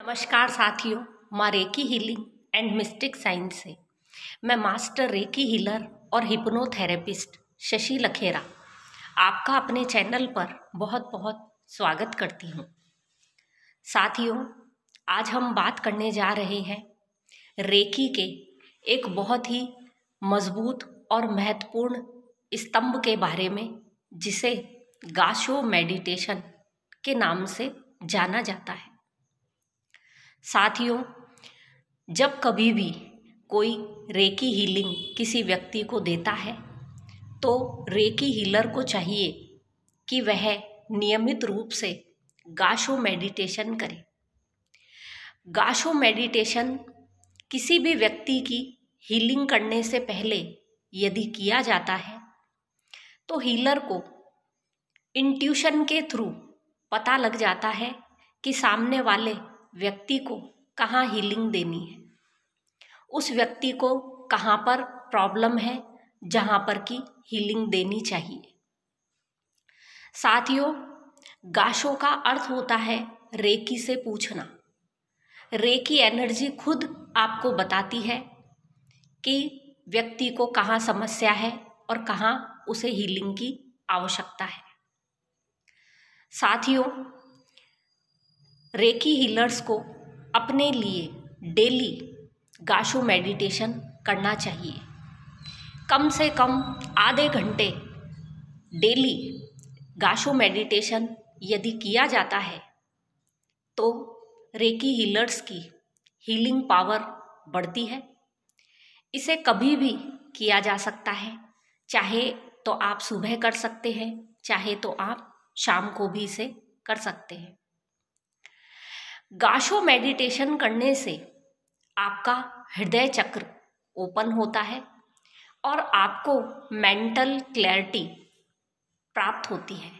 नमस्कार साथियों, माँ recce healing and mistake science से मैं मास्टर रेकी हीलर और हिप्नोथेरेपिस्ट शशि लखेरा आपका अपने चैनल पर बहुत बहुत स्वागत करती हूँ। साथियों, आज हम बात करने जा रहे हैं रेकी के एक बहुत ही मजबूत और महत्वपूर्ण स्तंभ के बारे में, जिसे गाशो मेडिटेशन के नाम से जाना जाता है। साथियों, जब कभी भी कोई रेकी हीलिंग किसी व्यक्ति को देता है तो रेकी हीलर को चाहिए कि वह नियमित रूप से गाशो मेडिटेशन करे। गाशो मेडिटेशन किसी भी व्यक्ति की हीलिंग करने से पहले यदि किया जाता है तो हीलर को इंट्यूशन के थ्रू पता लग जाता है कि सामने वाले व्यक्ति को कहाँ हीलिंग देनी है, उस व्यक्ति को कहाँ पर प्रॉब्लम है जहाँ पर की हीलिंग देनी चाहिए। साथियों, गाशो का अर्थ होता है रेकी से पूछना। रेकी एनर्जी खुद आपको बताती है कि व्यक्ति को कहाँ समस्या है और कहाँ उसे हीलिंग की आवश्यकता है। साथियों, रेकी हीलर्स को अपने लिए डेली गाशो मेडिटेशन करना चाहिए। कम से कम आधे घंटे डेली गाशो मेडिटेशन यदि किया जाता है तो रेकी हीलर्स की हीलिंग पावर बढ़ती है। इसे कभी भी किया जा सकता है, चाहे तो आप सुबह कर सकते हैं, चाहे तो आप शाम को भी इसे कर सकते हैं। गाशो मेडिटेशन करने से आपका हृदय चक्र ओपन होता है और आपको मेंटल क्लैरिटी प्राप्त होती है।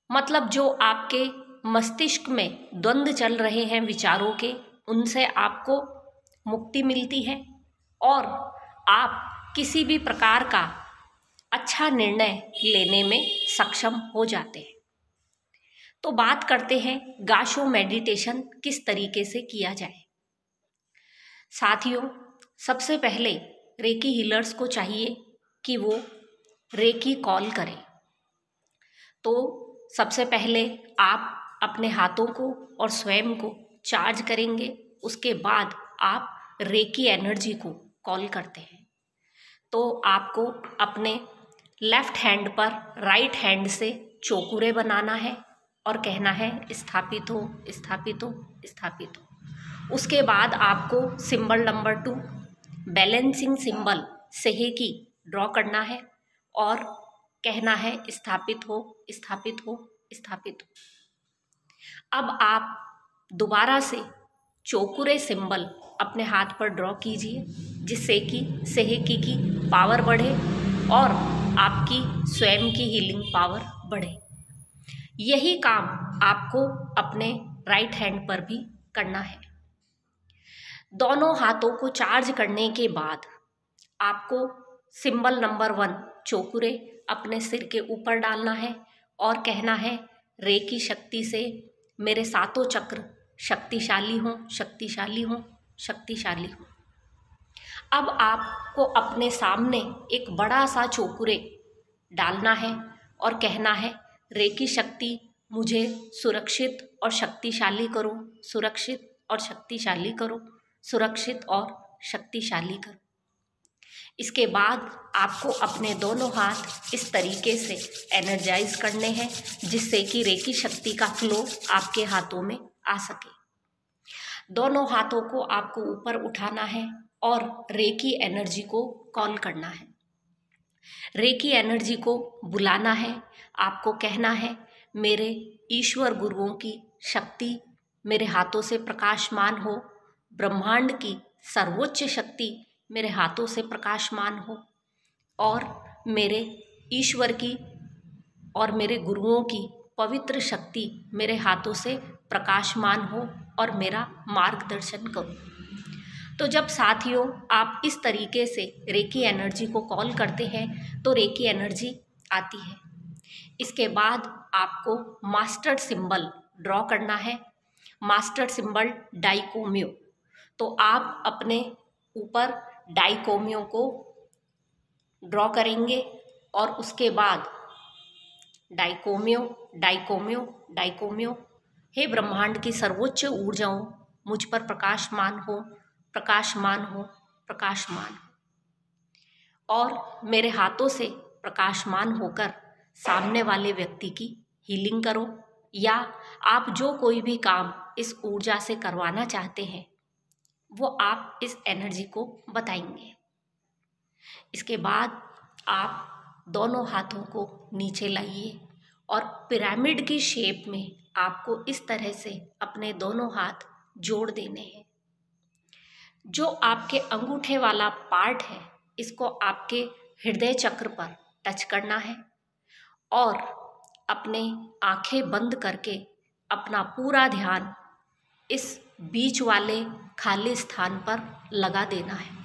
मतलब जो आपके मस्तिष्क में द्वंद्व चल रहे हैं विचारों के, उनसे आपको मुक्ति मिलती है और आप किसी भी प्रकार का अच्छा निर्णय लेने में सक्षम हो जाते हैं। तो बात करते हैं गाशो मेडिटेशन किस तरीके से किया जाए। साथियों, सबसे पहले रेकी हीलर्स को चाहिए कि वो रेकी कॉल करें। तो सबसे पहले आप अपने हाथों को और स्वयं को चार्ज करेंगे, उसके बाद आप रेकी एनर्जी को कॉल करते हैं। तो आपको अपने लेफ्ट हैंड पर राइट हैंड से चौकुरे बनाना है और कहना है स्थापित हो, स्थापित हो, स्थापित हो। उसके बाद आपको सिंबल नंबर 2 बैलेंसिंग सिंबल सेहेकी ड्रॉ करना है और कहना है स्थापित हो, स्थापित हो, स्थापित हो। अब आप दोबारा से चौकुरे सिंबल अपने हाथ पर ड्रॉ कीजिए, जिससे कि सेहेकी की पावर बढ़े और आपकी स्वयं की हीलिंग पावर बढ़े। यही काम आपको अपने राइट हैंड पर भी करना है। दोनों हाथों को चार्ज करने के बाद आपको सिंबल नंबर 1 चौकुरे अपने सिर के ऊपर डालना है और कहना है रेकी शक्ति से मेरे सातों चक्र शक्तिशाली हों, शक्तिशाली हों, शक्तिशाली हों। अब आपको अपने सामने एक बड़ा सा चौकुरे डालना है और कहना है रेकी शक्ति मुझे सुरक्षित और शक्तिशाली करो, सुरक्षित और शक्तिशाली करो, सुरक्षित और शक्तिशाली करो। इसके बाद आपको अपने दोनों हाथ इस तरीके से एनर्जाइज करने हैं, जिससे कि रेकी शक्ति का फ्लो आपके हाथों में आ सके। दोनों हाथों को आपको ऊपर उठाना है और रेकी एनर्जी को कॉल करना है। रेकी एनर्जी को बुलाना है। आपको कहना है मेरे ईश्वर गुरुओं की शक्ति मेरे हाथों से प्रकाशमान हो, ब्रह्मांड की सर्वोच्च शक्ति मेरे हाथों से प्रकाशमान हो और मेरे ईश्वर की और मेरे गुरुओं की पवित्र शक्ति मेरे हाथों से प्रकाशमान हो और मेरा मार्गदर्शन करो। तो जब साथियों आप इस तरीके से रेकी एनर्जी को कॉल करते हैं तो रेकी एनर्जी आती है। इसके बाद आपको मास्टर सिंबल ड्रॉ करना है मास्टर सिंबल डाइकोमियो। तो आप अपने ऊपर डाइकोमियो को ड्रॉ करेंगे और उसके बाद डाइकोमियो डाइकोमियो डाइकोमियो। हे ब्रह्मांड की सर्वोच्च ऊर्जाओं, मुझ पर प्रकाशमान हो, प्रकाशमान हो, प्रकाशमान हो। और मेरे हाथों से प्रकाशमान होकर सामने वाले व्यक्ति की हीलिंग करो, या आप जो कोई भी काम इस ऊर्जा से करवाना चाहते हैं वो आप इस एनर्जी को बताएंगे। इसके बाद आप दोनों हाथों को नीचे लाइए और पिरामिड की शेप में आपको इस तरह से अपने दोनों हाथ जोड़ देने हैं। जो आपके अंगूठे वाला पार्ट है इसको आपके हृदय चक्र पर टच करना है और अपने आंखें बंद करके अपना पूरा ध्यान इस बीच वाले खाली स्थान पर लगा देना है।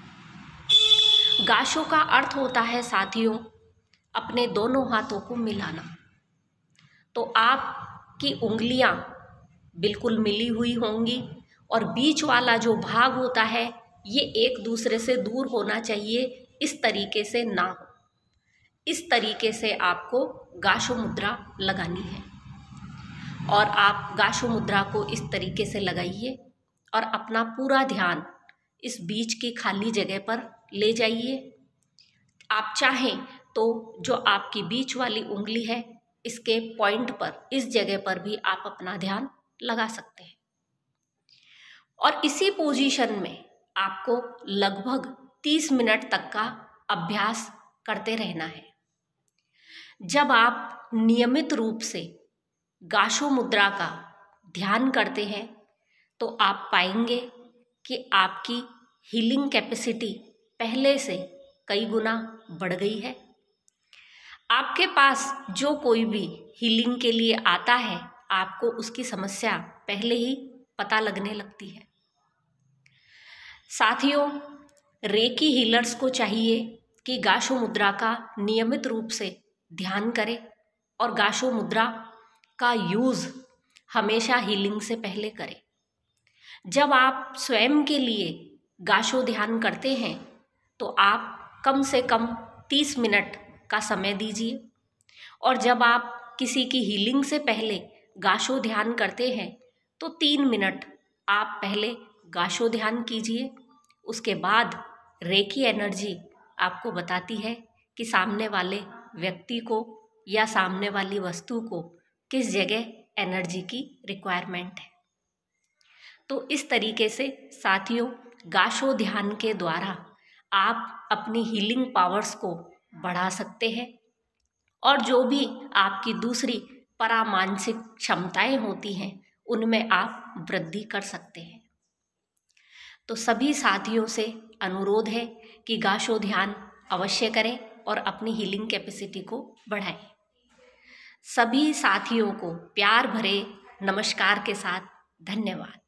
गाशो का अर्थ होता है साथियों अपने दोनों हाथों को मिलाना। तो आपकी उंगलियां बिल्कुल मिली हुई होंगी और बीच वाला जो भाग होता है ये एक दूसरे से दूर होना चाहिए, इस तरीके से ना हो। इस तरीके से आपको गाशो मुद्रा लगानी है और आप गाशो मुद्रा को इस तरीके से लगाइए और अपना पूरा ध्यान इस बीच की खाली जगह पर ले जाइए। आप चाहें तो जो आपकी बीच वाली उंगली है इसके पॉइंट पर, इस जगह पर भी आप अपना ध्यान लगा सकते हैं और इसी पोजीशन में आपको लगभग 30 मिनट तक का अभ्यास करते रहना है। जब आप नियमित रूप से गाशो मुद्रा का ध्यान करते हैं तो आप पाएंगे कि आपकी हीलिंग कैपेसिटी पहले से कई गुना बढ़ गई है। आपके पास जो कोई भी हीलिंग के लिए आता है आपको उसकी समस्या पहले ही पता लगने लगती है। साथियों, रेकी हीलर्स को चाहिए कि गाशो मुद्रा का नियमित रूप से ध्यान करें और गाशो मुद्रा का यूज़ हमेशा हीलिंग से पहले करें। जब आप स्वयं के लिए गाशो ध्यान करते हैं तो आप कम से कम 30 मिनट का समय दीजिए और जब आप किसी की हीलिंग से पहले गाशो ध्यान करते हैं तो 3 मिनट आप पहले गाशो ध्यान कीजिए। उसके बाद रेकी एनर्जी आपको बताती है कि सामने वाले व्यक्ति को या सामने वाली वस्तु को किस जगह एनर्जी की रिक्वायरमेंट है। तो इस तरीके से साथियों गाशो ध्यान के द्वारा आप अपनी हीलिंग पावर्स को बढ़ा सकते हैं और जो भी आपकी दूसरी परामानसिक क्षमताएं होती हैं उनमें आप वृद्धि कर सकते हैं। तो सभी साथियों से अनुरोध है कि गाशो ध्यान अवश्य करें और अपनी हीलिंग कैपेसिटी को बढ़ाएं। सभी साथियों को प्यार भरे नमस्कार के साथ धन्यवाद।